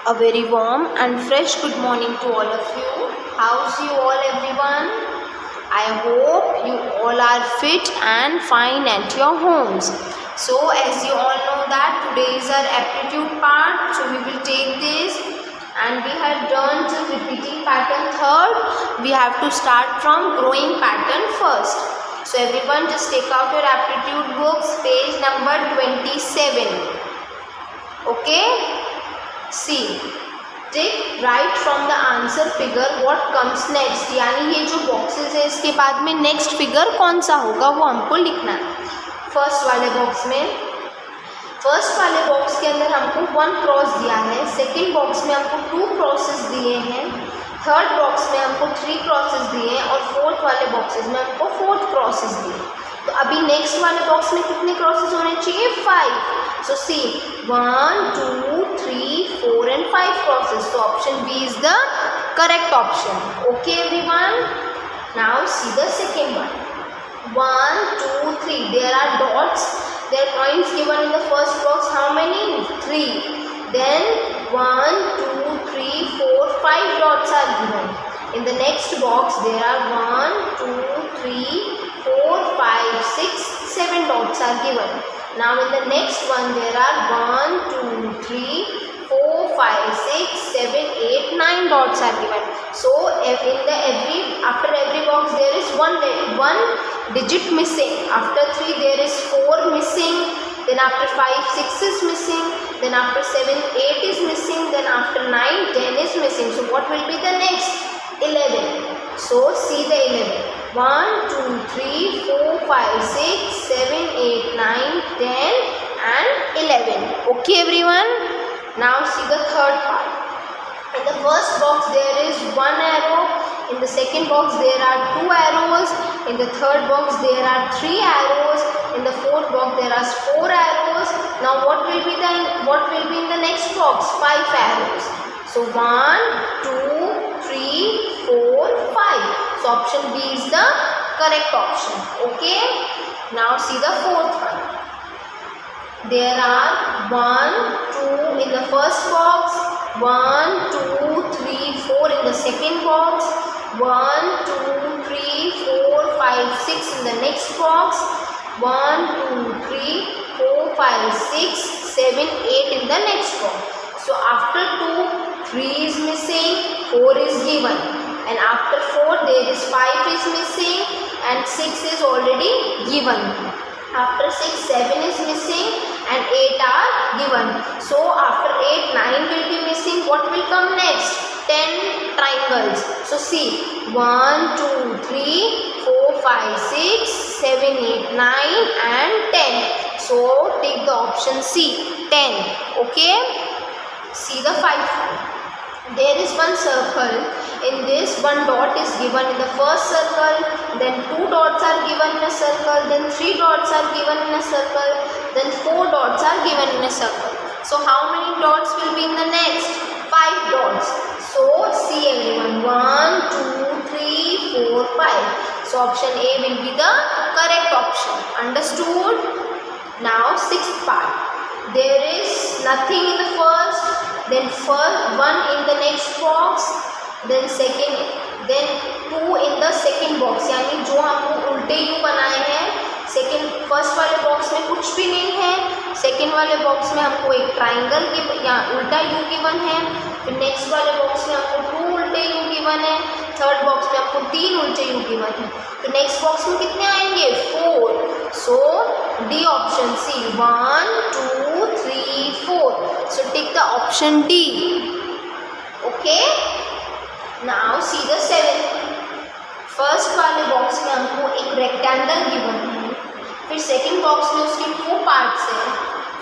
A very warm and fresh good morning to all of you. How's you all everyone? I hope you all are fit and fine at your homes. So as you all know that today is our aptitude part, so we will take this and we have done the repeating pattern third. We have to start from growing pattern first. So everyone just take out your aptitude books, page number 27. Okay? See, take right from the answer figure what comes next, यानी ये जो boxes है इसके बाद में next figure कौन सा होगा वो हमको लिखना है। फर्स्ट वाले बॉक्स के अंदर हमको 1 क्रॉस दिया है, सेकंड बॉक्स में हमको 2 क्रॉसेस दिए हैं, थर्ड बॉक्स में हमको 3 क्रॉसेस दिए हैं और फोर्थ वाले बॉक्सेस में हमको 4 क्रॉसेस दिए। तो अभी नेक्स्ट वाले बॉक्स में कितने क्रॉसेस होने चाहिए? 5। So see 1, 2, 3, 4 and 5 crosses. So option B is the correct option. Okay everyone. Now see the second one. 1, 2, 3. There are dots. There are points given in the first box. How many? 3. Then 1, 2, 3, 4, 5 dots are given. In the next box there are 1, 2, 3, 4, 5, 6, 7 dots are given. Now in the next one there are 1, 2, 3, 4, 5, 6, 7, 8, 9 dots are given. So after every box there is one digit missing. After 3 there is 4 missing. Then after 5, 6 is missing. Then after 7, 8 is missing. Then after 9, 10 is missing. So what will be the next? 11. So see the 11. 1, 2, 3, 4, 5, 6, 7, 8, 9, 10 and 11. Okay everyone. Now see the third part. In the first box there is 1 arrow. In the second box there are 2 arrows. In the third box there are 3 arrows. In the fourth box there are 4 arrows. Now what will be in the next box? 5 arrows. So 1, 2, 3, 4, 5. So option B is the correct option. Okay. Now see the fourth one. There are 1, 2 in the first box, 1, 2, 3, 4 in the second box, 1, 2, 3, 4, 5, 6 in the next box, 1, 2, 3, 4, 5, 6, 7, 8 in the next box. So after 2, 3 is missing, 4 is given. And after 4 there is 5 is missing and 6 is already given. After 6, 7 is missing and 8 are given. So after 8, 9 will be missing. What will come next? 10 triangles. So see 1, 2, 3, 4, 5, 6, 7, 8, 9 and 10. So take the option C, 10. Okay. See the 5th one. There is one circle. In this 1 dot is given in the first circle, then 2 dots are given in a circle, then 3 dots are given in a circle, then 4 dots are given in a circle. So how many dots will be in the next? 5 dots. So see everyone, 1, 2, 3, 4, 5. So option A will be the correct option. Understood? Now 6th part. There is nothing in the first, then 1 in the next box, then 2 in the second box, यानी जो हमको उल्टे you बनाए हैं, first वाले box में कुछ भी नहीं है, सेकंड वाले बॉक्स में हमको एक ट्राइंगल या उल्टा यू गिवन है, फिर नेक्स्ट वाले बॉक्स में हमको 2 उल्टे यू गिवन है, थर्ड बॉक्स में हमको 3 उल्टे यू गिवन है, तो नेक्स्ट बॉक्स में कितने आएंगे? 4. So D option C, 1, 2, 3, 4. So tick the option D. Okay. Now see the 7th. First वाले बॉक्स में हमको एक रेक्टेंगल गिवन है, फिर सेकंड बॉक्स में उसके 2 पार्ट्स हैं,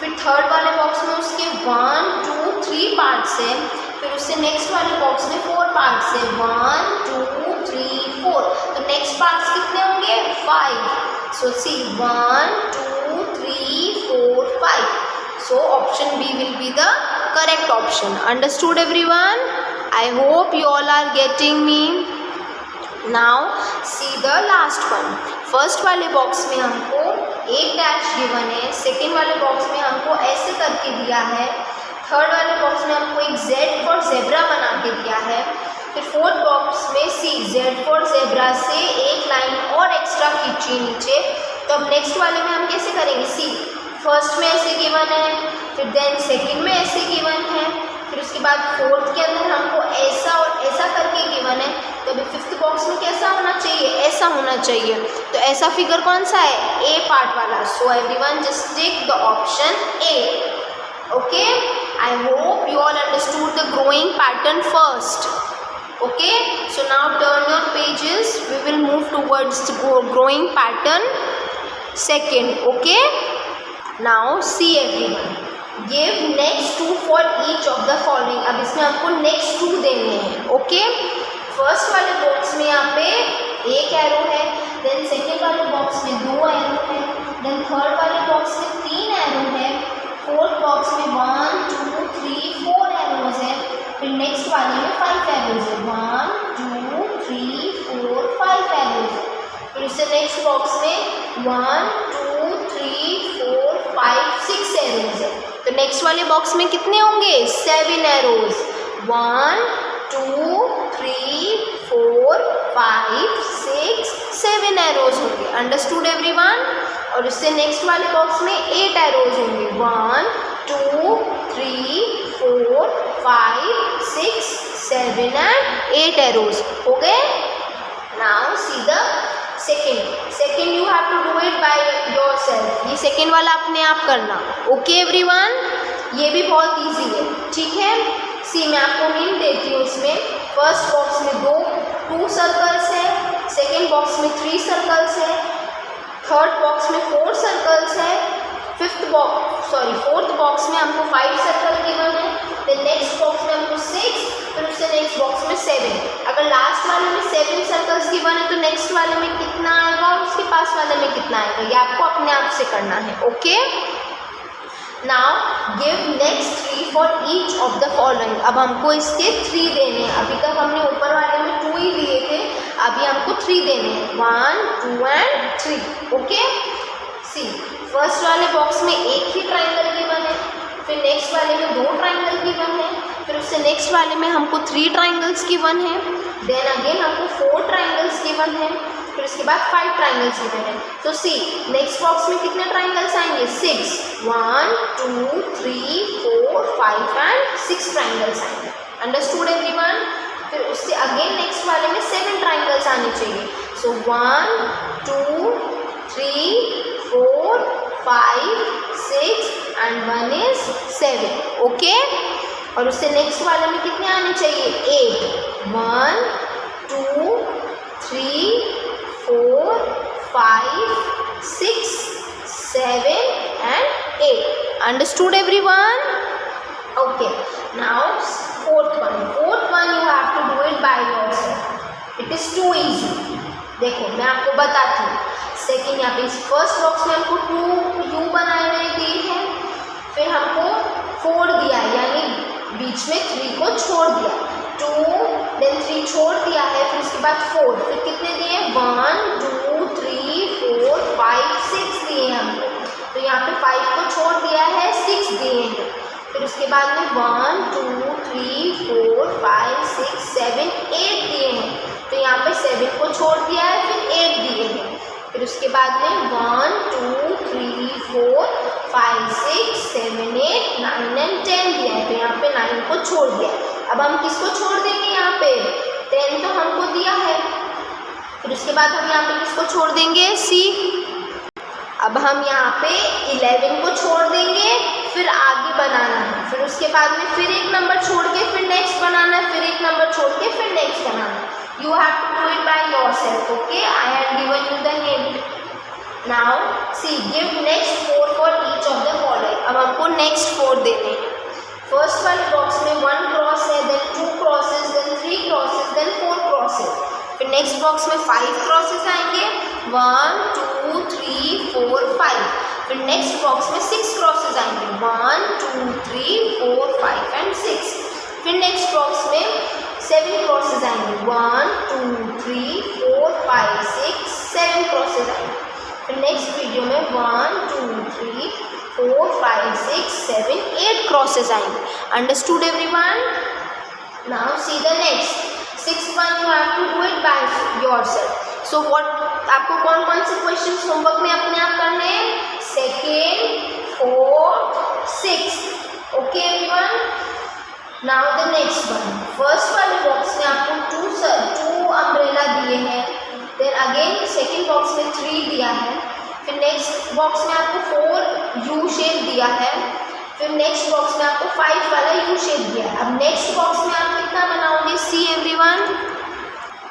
फिर थर्ड वाले बॉक्स में उसके 1, 2, 3 पार्ट्स हैं, फिर उससे नेक्स्ट वाले बॉक्स में 4 पार्ट्स हैं, 1, 2, 3, 4. तो नेक्स्ट पार्ट्स कितने होंगे? 5. So C 1, 2, 3, 4, 5. So option B will be the correct option. Understood everyone? I hope you all are getting me. Now see the last one. First वाले बॉक्स में हमको एक डैश गिवन है, second वाले box में हमको ऐसे करके दिया है, थर्ड वाले बॉक्स में हमको एक Z फॉर ज़ेब्रा बना के दिया है। फिर फोर्थ बॉक्स में C Z फॉर ज़ेब्रा से एक लाइन और एक्स्ट्रा खींचिए नीचे। तो अब नेक्स्ट वाले में हम कैसे करेंगे, C फर्स्ट में ऐसे गिवन है, फिर देन सेकंड में ऐसे गिवन है, फिर उसके बाद फोर्थ के अंदर हमको ऐसा और ऐसा करके गिवन है। तो अभी फिफ्थ बॉक्स में कैसा होना चाहिए, ऐसा होना चाहिए। तो ऐसा फिगर कौन सा है, ए पार्ट वाला। So everyone just take the option A. Okay, I hope you all understood the growing pattern first. Okay, so now turn your pages, we will move towards the growing pattern second. Okay, now see everyone, give next two for each of the following। अब इसमें आपको next two देने हैं। Okay, first वाले box में यहाँ पे एक एरो है, देन सेकेंड वाले बॉक्स में दो एरो है, देन थर्ड वाले बॉक्स में तीन एरो है, फोर्थ बॉक्स में 1 2 3 4 एरोज है, फिर नेक्स्ट वाले में 5 एरोज है, 1 2 3 4 5 एरोज है। फिर उससे नेक्स्ट बॉक्स में 1 2 3 4 5 6 एरोज है। तो नेक्स्ट वाले बॉक्स में कितने होंगे, 7 एरोज, 1 2 3 4 5 6 7 एरोज होंगे। Understood everyone. और उससे नेक्स्ट वाले बॉक्स में 8 एरोज होंगे, 1 2 3 4 5 6 7 एंड 8 एरोज हो गए। Now see the second you have to do it by yourself. ये सेकेंड वाला अपने आप करना। ओके एवरीवन, ये भी बहुत इजी है, ठीक है। सी मैं आपको हिंट देती हूँ। इसमें फर्स्ट बॉक्स में 2 सर्कल्स है, सेकेंड बॉक्स में 3 सर्कल्स है, थर्ड बॉक्स में 4 सर्कल्स है, फोर्थ बॉक्स में हमको 5 सर्कल गिवन है, देन नेक्स्ट बॉक्स में हमको 6, फिर उससे नेक्स्ट बॉक्स में 7। अगर लास्ट वाले में 7 सर्कल्स गिवन है तो नेक्स्ट वाले में कितना आएगा और उसके पास वाले में कितना आएगा, ये आपको अपने आप से करना है। Okay, now give next 3 for each of the following. अब हमको इसके 3 देने हैं। अभी तक हमने ऊपर वाले में 2 ही दिए थे, अभी हमको 3 देने हैं, 1 2 एंड 3। ओके, सी फर्स्ट वाले बॉक्स में एक ही ट्राइंगल गिवन है, फिर नेक्स्ट वाले में 2 ट्राइंगल गिवन है, फिर उससे नेक्स्ट वाले में हमको 3 ट्राइंगल्स गिवन है, देन अगेन हमको 4 ट्राइंगल्स गिवन है, फिर उसके बाद 5 ट्राइंगल्स गिवन है। तो सी नेक्स्ट बॉक्स में कितने ट्राइंगल्स आएंगे, 6, 1 2 3 4 5 एंड 6 ट्राइंगल्स आएंगे। Understood everyone. फिर उससे अगेन नेक्स्ट वाले में 7 ट्राइंगल्स आने चाहिए। सो 1 2 3 4 5 6 एंड 1 इज 7। ओके, और उससे नेक्स्ट वाले में कितने आने चाहिए, 8, 1 2 3 4 5 6 7 and 8। Understood everyone. Okay, now fourth one you have to do it by yourself, it is too easy. देखो मैं आपको बताती हूँ। सेकेंड यहाँ पे इस फर्स्ट बॉक्स में हमको 2 यू बनाए हुए दिए हैं, फिर हमको 4 दिया है, यानी बीच में 3 को छोड़ दिया, 2 देन 3 छोड़ दिया है, फिर उसके बाद 4, फिर कितने दिए, 1 2 3 4 5 6 दिए हैं हमको। तो यहाँ पे 5 को छोड़ दिया है, 6 दिए हैं, फिर उसके बाद में 1 2 3 4 5 6 7 8 दिए हैं, तो यहाँ पे 7 को छोड़ दिया है, फिर 8 दिए हैं, फिर उसके बाद में 1 2 3 4 5 6 7 8 9 एंड 10 दिया है, तो यहाँ पे 9 को छोड़ दिया। अब हम किसको छोड़ देंगे, यहाँ पे 10 तो हमको दिया है, फिर उसके बाद हम यहाँ पे किसको छोड़ देंगे, सी। अब हम यहाँ पे 11 को छोड़ देंगे, फिर आगे बनाना है, फिर उसके बाद में फिर एक नंबर छोड़ के फिर नेक्स्ट बनाना है, फिर एक नंबर छोड़ के फिर नेक्स्ट बनाना है। You have to do it by yourself. Okay, I have given you the hint. Now see, give next 4 for each of the following. अब हमको next 4 देने हैं। फर्स्ट वाले बॉक्स में 1 क्रॉस है, then 2 crosses, then 3 crosses, then 4 crosses. फिर next box में 5 crosses आएंगे, 1 2 3 4 5। फिर नेक्स्ट बॉक्स में 6 क्रॉसेस आएंगे, 1 2 3 4 5 एंड 6। फिर नेक्स्ट बॉक्स में 7 क्रॉसेस आएंगे, 1 2 3 4 5 6 7 क्रॉसेस आएंगे। फिर नेक्स्ट वीडियो में 1 2 3 4 5 6 7 8 क्रॉसेस आएंगे. Understood everyone? Now see the next. 6th one you have to do it by yourself. So what आपको कौन कौन से क्वेश्चंस होमवर्क में अपने आप करने हैं? 2nd, 4th, 6th. Okay everyone? Now the next one. First वाले बॉक्स में आपको 2 अम्ब्रेला दिए हैं. देन अगेन सेकेंड बॉक्स में 3 दिया है. फिर नेक्स्ट बॉक्स में आपको 4 यू शेप दिया है. फिर नेक्स्ट बॉक्स में आपको 5 वाला यू शेप दिया है. अब नेक्स्ट बॉक्स में आप कितना बनाओगे? सी एवरीवन,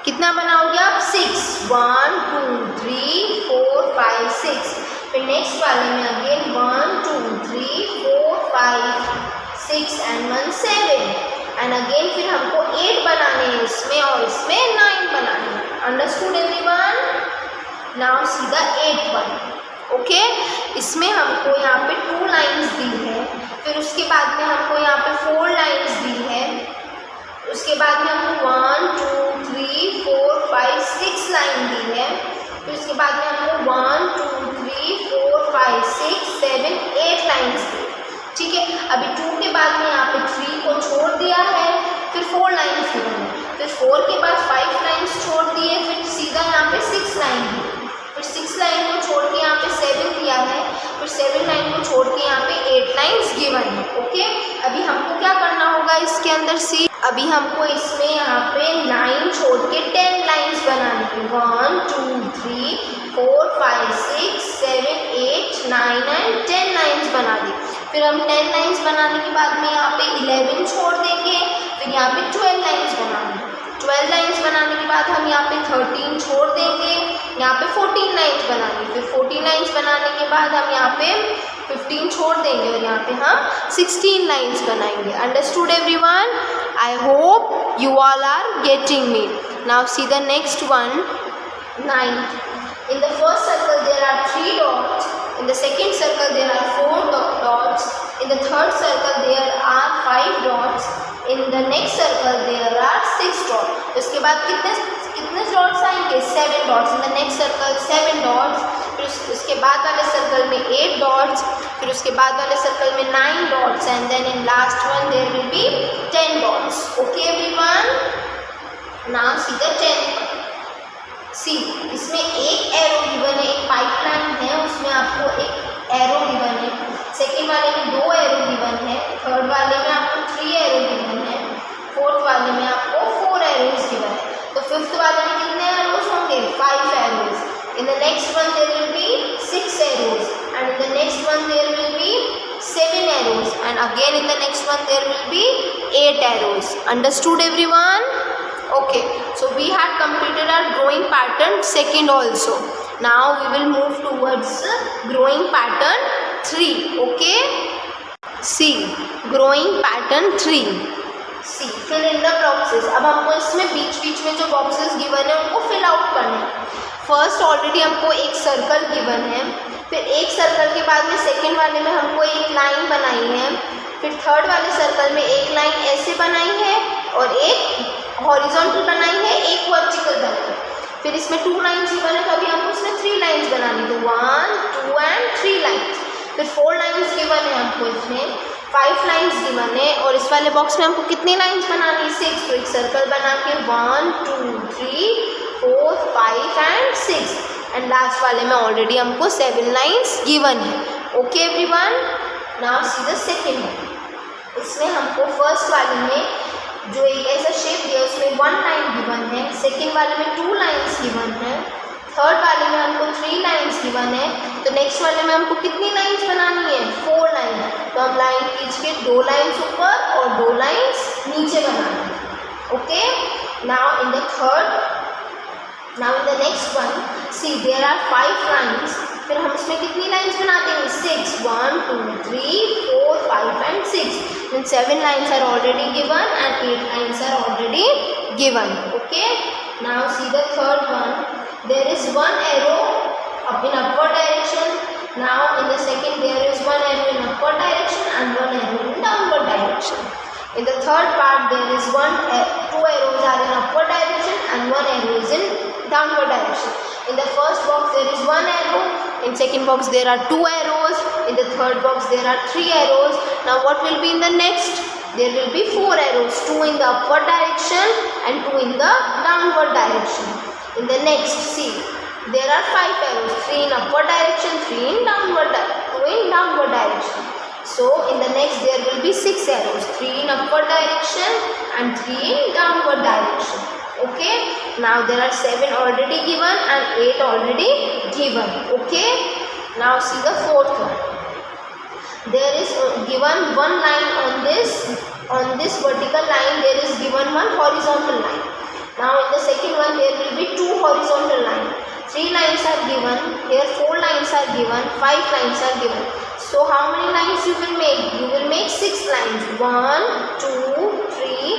कितना बनाओगे आप? 6. 1 2 3 4 5 6. फिर नेक्स्ट वाले में अगेन 1 2 3 4 5 6 एंड 1 7. एंड अगेन फिर हमको 8 बनाने हैं इसमें और इसमें 9 बनाने हैं. Understood everyone? Now see the 8th one. Okay, इसमें हमको यहाँ पे 2 लाइन्स दी है. फिर उसके बाद में हमको यहाँ पे 4 लाइन्स दी है. उसके बाद में हमको 1 2 3 4 5 6 लाइन दी है. फिर उसके बाद में हमको 1 2 3 4 5 6 7 8 लाइन्स दी. ठीक है, अभी 2 के बाद में यहाँ पे 3 को छोड़ दिया है. फिर 4 लाइन्स दी है. फिर 4 के बाद 5 लाइन्स छोड़ दिए. फिर सीधा यहाँ पे 6 लाइन दी. फिर 6 लाइन को छोड़ के यहाँ पे 7 दिया है. फिर 7 लाइन को छोड़ के यहाँ पे 8 लाइन्स गिवन है. ओके, अभी हमको क्या करना होगा इसके अंदर? सी अभी हमको इसमें यहाँ पे 9 छोड़ के 10 लाइन्स बनानी है. 1 2 3 4 5 6 7 8 9 एंड 10 लाइन्स बना दी. फिर हम 10 लाइन्स बनाने के बाद में यहाँ पे 11 छोड़ देंगे. फिर यहाँ पे 12 लाइन्स बनानी है. 12 लाइन्स बनाने के बाद हम यहाँ पे 13 छोड़ देंगे. यहाँ पे 14 लाइन्स बनानी. फिर 14 लाइन्स बनाने के बाद हम यहाँ पे 15 छोड़ देंगे और यहाँ पे हम 16 लाइन्स बनाएंगे. Understood everyone? I hope you all are getting me. Now see the next one. 9th. In the first circle there are 3 dots. In the second circle there are 4 dots. In the third circle there are 5 dots. In the next circle there are 6 dots. उसके बाद कितने dots आएंगे? 7 dots. In the next circle 7 dots. फिर उसके बाद वाले circle में 8 dots. फिर उसके बाद वाले सर्कल में 9 dots. And then in last one there will be 10 dots. Okay everyone? Now see the 10th. See इसमें एक एरो गिवन है. एक पाइपलाइन है, उसमें आपको एक एरो गिवन है. सेकेंड वाले में 2 एरो गिवन है. थर्ड वाले में आपको 3 एरो गिवन है. फोर्थ वाले में आपको 4 एरोज गिवन है. तो फिफ्थ वाले में कितने एरोज होंगे? 5 arrows. In the next one there will be 6 arrows. And in the next one there will be 7 arrows. And again in the next one there will be 8 arrows. Understood everyone? Okay, so we had completed our growing pattern second also. Now we will move towards growing pattern 3. Okay, see growing pattern 3. See fill in the boxes. अब हमको इसमें बीच बीच में जो boxes given है उनको fill out करना है. First already हमको एक सर्कल गिवन है. फिर एक सर्कल के बाद में सेकेंड वाले में हमको एक लाइन बनाई है. फिर थर्ड वाले सर्कल में एक लाइन ऐसे बनाई है और एक हॉरिजॉन्टल बनाई है, एक वर्टिकल बनाई है. फिर इसमें 2 लाइन्स गिवन है, तो अभी हमको इसमें 3 लाइन्स बनानी है. तो 1 2 एंड 3 लाइन्स. फिर 4 लाइन्स गिवन है हमको इसमें. 5 लाइन्स गिवन है और इस वाले बॉक्स में हमको कितनी लाइन्स बनानी है? 6. तो एक सर्कल बना के 1 2 3 4 5 एंड 6. एंड लास्ट वाले में ऑलरेडी हमको 7 लाइन्स गिवन है. Okay everyone? Now see the second one. इसमें हमको फर्स्ट वाले में जो एक ऐसा शेप दिया उसमें 1 लाइन गिवन है. सेकेंड वाले में 2 लाइन्स गिवन है. थर्ड वाले में हमको 3 लाइन्स गिवन है. तो नेक्स्ट वाले में हमको कितनी लाइन्स बनानी है? 4 लाइन. तो हम लाइन खींच के 2 लाइन्स ऊपर और 2 लाइन्स नीचे बनानी है. Okay, now in the third, now in the next one see there are 5 lines. फिर हम इसमें कितनी लाइन्स बनाते हैं? 6. 1 2 3 4 5 and 6. Then 7 lines are already given and 8 lines are already given. Okay. Now see the third one. There is 1 arrow up in upward direction. Now in the second there is 1 arrow in upward direction and 1 arrow in downward direction. In the third part there is 2 arrows are in upward direction and 1 arrow is in downward direction. In the first box there is 1 arrow In second box there are 2 arrows. In the third box there are 3 arrows. Now what will be in the next? There will be 4 arrows, 2 in the upward direction and 2 in the downward direction. In the next, see, there are 5 arrows, 3 in upward direction, 2 in downward direction. So in the next there will be 6 arrows, 3 in upward direction and 3 in downward direction. Okay, now there are 7 already given and 8 already given. Okay, now see the fourth one. There is given one line on this vertical line, there is given one horizontal line. Now in the second one there will be 2 horizontal lines. 3 lines are given, here 4 lines are given, 5 lines are given. So how many lines you will make? You will make 6 lines. 1, 2, 3,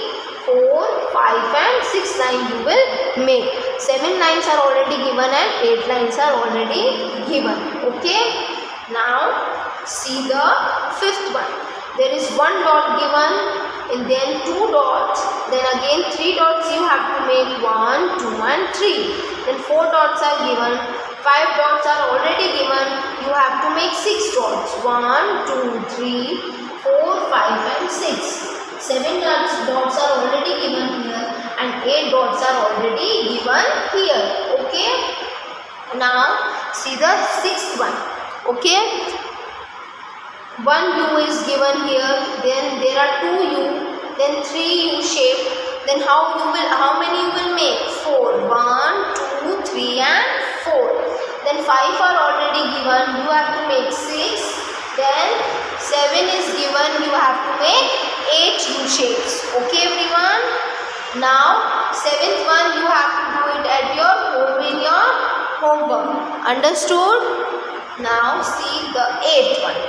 4, 5 and 6 lines you will make. 7 lines are already given and 8 lines are already given. Okay. Now see the fifth one. There is 1 dot given and then 2 dots. Then again 3 dots you have to make 1, 2 and 3. Then 4 dots are given. 5 dots are already given. You have to make 6 dots. 1, 2, 3, 4, 5 and 6. 7 dots are already given here and 8 dots are already given here. Okay. Now see the sixth one. Okay. 1 U is given here. Then there are 2 U. Then 3 U shape. Then how many you will make? 4. 1, 2, 3 and 4. Then 5 are already given. You have to make 6. Then 7 is given. You have to make 8 U shapes. Okay everyone. Now 7th one you have to do it at your home in your homework. Understood? Now see the 8th one.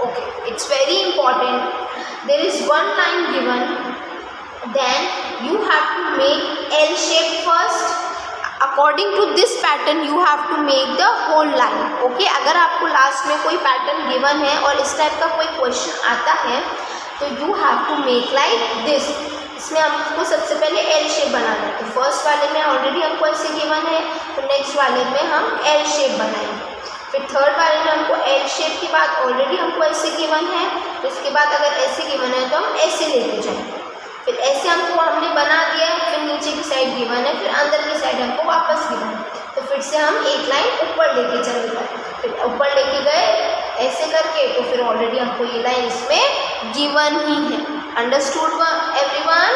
Okay, it's very important. There is 1 line given. Then you have to make L shape first. According to this pattern you have to make the whole line. Okay, अगर आपको last में कोई pattern given है और इस type का कोई question आता है तो you have to make like this. इसमें हमको सबसे पहले एल शेप बनाना है. तो फर्स्ट वाले में ऑलरेडी हमको ऐसे गिवन है, तो नेक्स्ट वाले में हम एल शेप बनाएंगे. फिर थर्ड वाले में हमको एल शेप के बाद ऑलरेडी हमको ऐसे गिवन है, तो इसके बाद अगर ऐसे गिवन है तो हम ऐसे लेके जाएंगे. फिर ऐसे हमने बना दिया है, फिर नीचे की साइड गिवन है, फिर अंदर की साइड हमको वापस गिवन है. तो फिर से हम एक लाइन ऊपर लेके चले गए. फिर ऊपर लेके गए ऐसे करके, तो फिर ऑलरेडी हमको ये लाइन इसमें गिवन ही है. Understood everyone?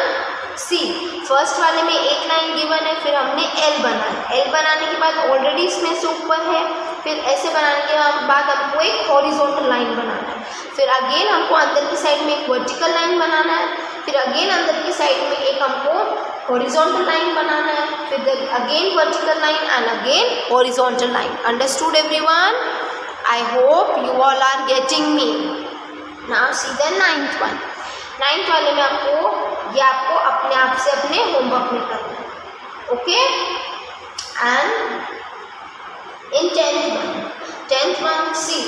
सी फर्स्ट वाले में एक लाइन गिवन है, फिर हमने एल बनाया. एल बनाने के बाद ऑलरेडी इसमें से ऊपर है, फिर ऐसे बनाने के बाद हमको एक हॉरिजॉन्टल लाइन बनाना है. फिर अगेन हमको अंदर की साइड में एक वर्टिकल लाइन बनाना है. फिर अगेन अंदर की साइड में एक हमको हॉरिजॉन्टल लाइन बनाना है. फिर again vertical line and again horizontal line. Understood everyone? I hope you all are getting me. Now see the 9th one. 9th वाले में आपको अपने आप से अपने होमवर्क में करना है. Okay. And in 10th one see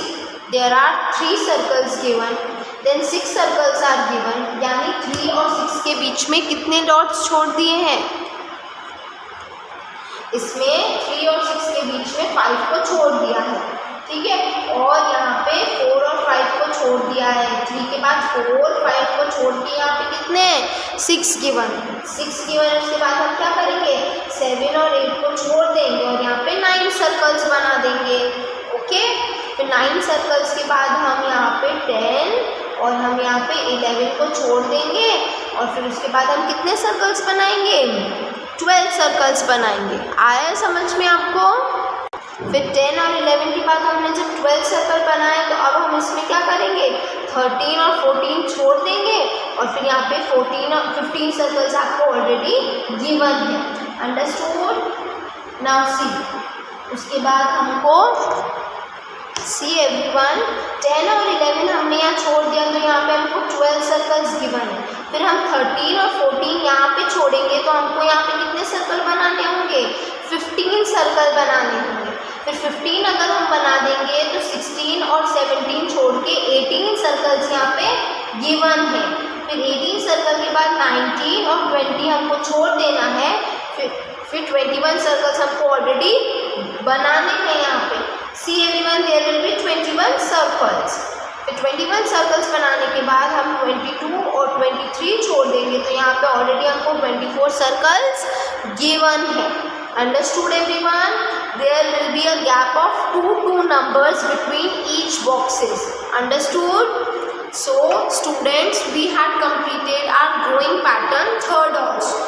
there are 3 circles given, then 6 circles are given. यानी 3 और 6 के बीच में कितने डॉट्स छोड़ दिए हैं? इसमें 3 और 6 के बीच में 5 को छोड़ दिया है. ठीक है. और यहाँ पे 4 और 5 को छोड़ दिया है. 3 के बाद 4 5 को छोड़ के यहाँ पे कितने 6 गिवन है. 6 गिवन है. उसके बाद हम क्या करेंगे? 7 और 8 को छोड़ देंगे और यहाँ पे 9 सर्कल्स बना देंगे. ओके. फिर 9 सर्कल्स के बाद हम यहाँ पे 10 और हम यहाँ पे 11 को छोड़ देंगे और फिर उसके बाद हम कितने सर्कल्स बनाएंगे? 12 सर्कल्स बनाएंगे. आया समझ में आपको? फिर 10 और 11 के बाद हमने जब 12 सर्कल बनाए तो अब हम इसमें क्या करेंगे? 13 और 14 छोड़ देंगे और फिर यहाँ पे 14 और 15 सर्कल्स आपको ऑलरेडी गिवन है. अंडरस्टूड? नाउ सी उसके बाद हमको सी एवरीवन 10 और 11 हमने यहाँ छोड़ दिया तो यहाँ पे हमको 12 सर्कल्स गिवन है. फिर हम 13 और 14 यहाँ पे छोड़ेंगे तो हमको यहाँ पे कितने सर्कल बनाने होंगे? 15 सर्कल बनाने होंगे. फिर 15 अगर हम बना देंगे तो 16 और 17 छोड़ के 18 सर्कल्स यहाँ पे गिवन है. फिर 18 सर्कल के बाद 19 और 20 हमको छोड़ देना है. फिर 21 सर्कल्स हमको ऑलरेडी बनाने हैं यहाँ पे. See everyone, there will be 21 circles. फिर 21 सर्कल्स बनाने के बाद हम 22 और 23 छोड़ देंगे, तो यहाँ पे ऑलरेडी हमको 24 सर्कल्स गिवन है. Understood everyone? There will be a gap of 2 numbers between each boxes. Understood? So students, we had completed our growing pattern third also.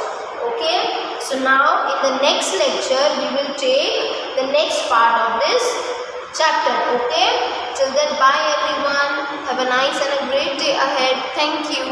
Okay? So now in the next lecture we will take the next part of this chapter. Okay? Till then, bye everyone. Have a nice and a great day ahead. Thank you.